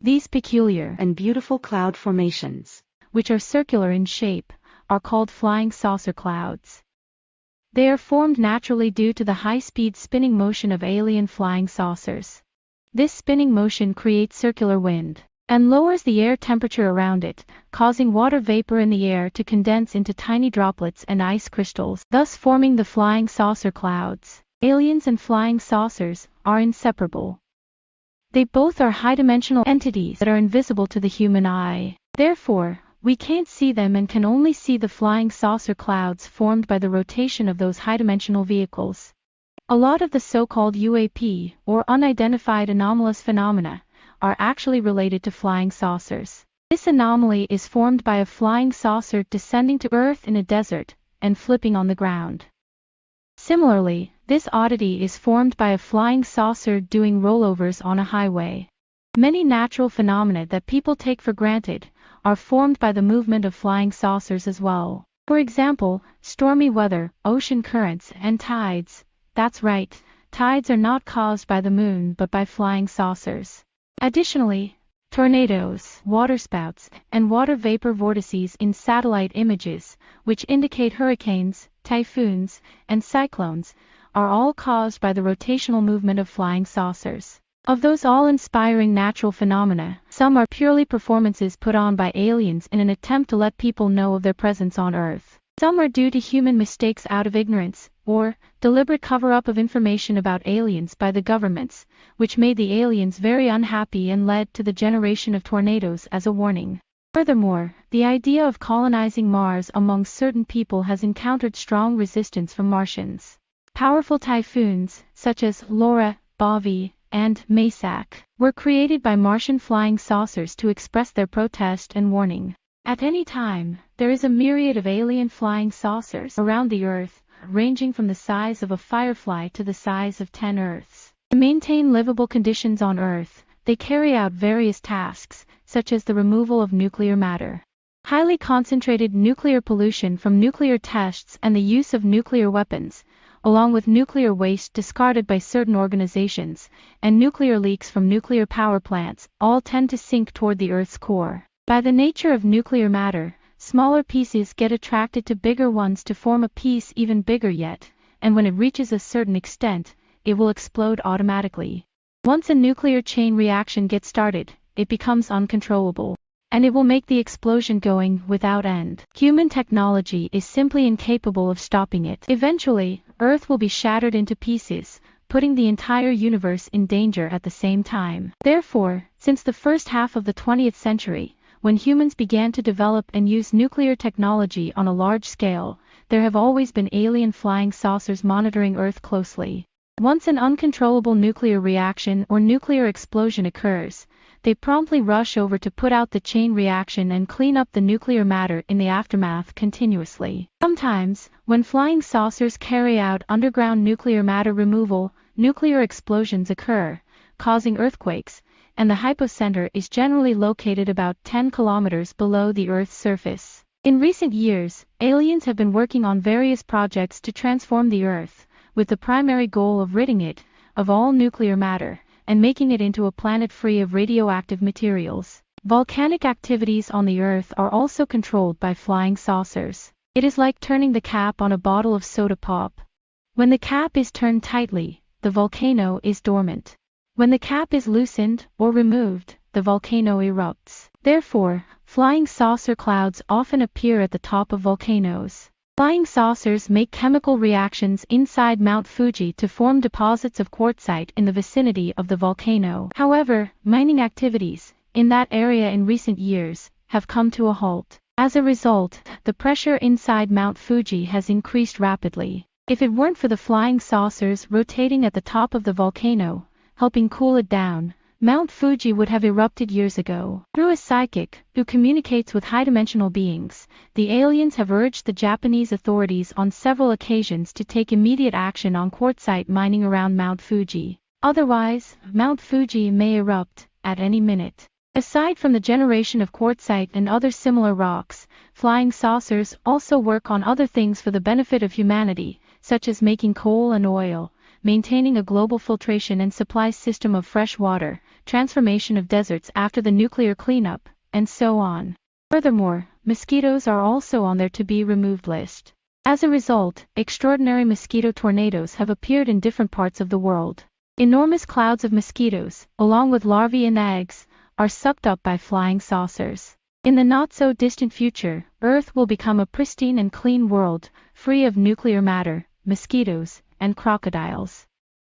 These peculiar and beautiful cloud formations, which are circular in shape, are called flying saucer clouds. They are formed naturally due to the high-speed spinning motion of alien flying saucers. This spinning motion creates circular wind and lowers the air temperature around it, causing water vapor in the air to condense into tiny droplets and ice crystals, thus forming the flying saucer clouds. Aliens and flying saucers are inseparable. They both are high-dimensional entities that are invisible to the human eye. Therefore, we can't see them and can only see the flying saucer clouds formed by the rotation of those high-dimensional vehicles. A lot of the so-called UAP, or unidentified anomalous phenomena, are actually related to flying saucers. This anomaly is formed by a flying saucer descending to Earth in a desert and flipping on the ground. Similarly, this oddity is formed by a flying saucer doing rollovers on a highway. Many natural phenomena that people take for granted are formed by the movement of flying saucers as well. For example, stormy weather, ocean currents, and tides. That's right, tides are not caused by the moon but by flying saucers. Additionally, tornadoes, waterspouts, and water vapor vortices in satellite images, which indicate hurricanes, typhoons, and cyclones, are all caused by the rotational movement of flying saucers. Of those awe-inspiring natural phenomena, some are purely performances put on by aliens in an attempt to let people know of their presence on Earth. Some are due to human mistakes out of ignorance, or deliberate cover-up of information about aliens by the governments, which made the aliens very unhappy and led to the generation of tornadoes as a warning. Furthermore, the idea of colonizing Mars among certain people has encountered strong resistance from Martians. Powerful typhoons, such as Laura, Bobby, and Maysak, were created by Martian flying saucers to express their protest and warning. At any time, there is a myriad of alien flying saucers around the Earth, ranging from the size of a firefly to the size of 10 Earths. To maintain livable conditions on Earth, they carry out various tasks, such as the removal of nuclear matter, highly concentrated nuclear pollution from nuclear tests, and the use of nuclear weapons, along with nuclear waste discarded by certain organizations, and nuclear leaks from nuclear power plants, all tend to sink toward the Earth's core. By the nature of nuclear matter, smaller pieces get attracted to bigger ones to form a piece even bigger yet, and when it reaches a certain extent, it will explode automatically. Once a nuclear chain reaction gets started, it becomes uncontrollable, and it will make the explosion going without end. Human technology is simply incapable of stopping it. Eventually, Earth will be shattered into pieces, putting the entire universe in danger at the same time. Therefore, since the first half of the 20th century, when humans began to develop and use nuclear technology on a large scale, there have always been alien flying saucers monitoring Earth closely. Once an uncontrollable nuclear reaction or nuclear explosion occurs, they promptly rush over to put out the chain reaction and clean up the nuclear matter in the aftermath continuously. Sometimes, when flying saucers carry out underground nuclear matter removal, nuclear explosions occur, causing earthquakes, and the hypocenter is generally located about 10 kilometers below the Earth's surface. In recent years, aliens have been working on various projects to transform the Earth, with the primary goal of ridding it of all nuclear matter, and making it into a planet free of radioactive materials. Volcanic activities on the Earth are also controlled by flying saucers. It is like turning the cap on a bottle of soda pop. When the cap is turned tightly, the volcano is dormant. When the cap is loosened or removed, the volcano erupts. Therefore, flying saucer clouds often appear at the top of volcanoes. Flying saucers make chemical reactions inside Mount Fuji to form deposits of quartzite in the vicinity of the volcano. However, mining activities in that area in recent years have come to a halt. As a result, the pressure inside Mount Fuji has increased rapidly. If it weren't for the flying saucers rotating at the top of the volcano, helping cool it down, Mount Fuji would have erupted years ago. Through a psychic, who communicates with high-dimensional beings, the aliens have urged the Japanese authorities on several occasions to take immediate action on quartzite mining around Mount Fuji. Otherwise, Mount Fuji may erupt at any minute. Aside from the generation of quartzite and other similar rocks, flying saucers also work on other things for the benefit of humanity, such as making coal and oil, maintaining a global filtration and supply system of fresh water, transformation of deserts after the nuclear cleanup, and so on. Furthermore, mosquitoes are also on their to-be removed list. As a result, extraordinary mosquito tornadoes have appeared in different parts of the world. Enormous clouds of mosquitoes, along with larvae and eggs, are sucked up by flying saucers. In the not-so-distant future, Earth will become a pristine and clean world, free of nuclear matter, mosquitoes, and crocodiles.